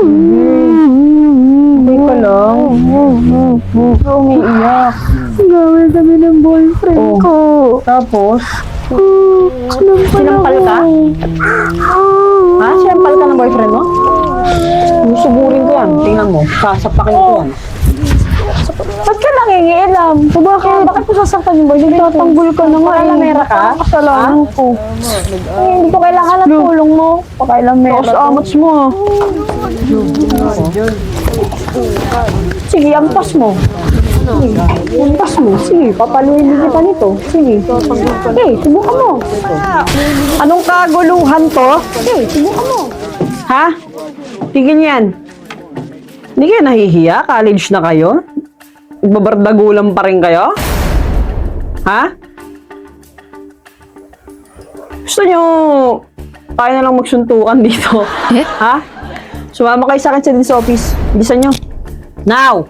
Hindi ka lang. Umiiyak. Gawin kami ng boyfriend Oh. ko. Tapos, Sinampal ka? Ha? Sinampal ka ng boyfriend mo? Susugurin ko yan. Tingnan mo. Sasapakin ko yan. Ba't ka nangingialam? O bakit ko sasaktan yung boy? Nagtatanggol ka na nga. Pakalamera ka? Kasalanan ko. Hindi ko kailangan ng tulong mo. Pakailamera. Tapos amats mo ah. Sige, ampas mo. Ampas mo. Sige, papaluin din kita nito. Sige. Subukan mo. Anong kaguluhan to? Subukan mo. Ha? Tigil yan. Hindi kayo nahihiya? College na kayo? Nagbabardagulan pa rin kayo? Ha? Gusto nyo tayo na lang magsuntukan dito? Ha? Sumama kayo sa akin sa office. Bilisan nyo. Now!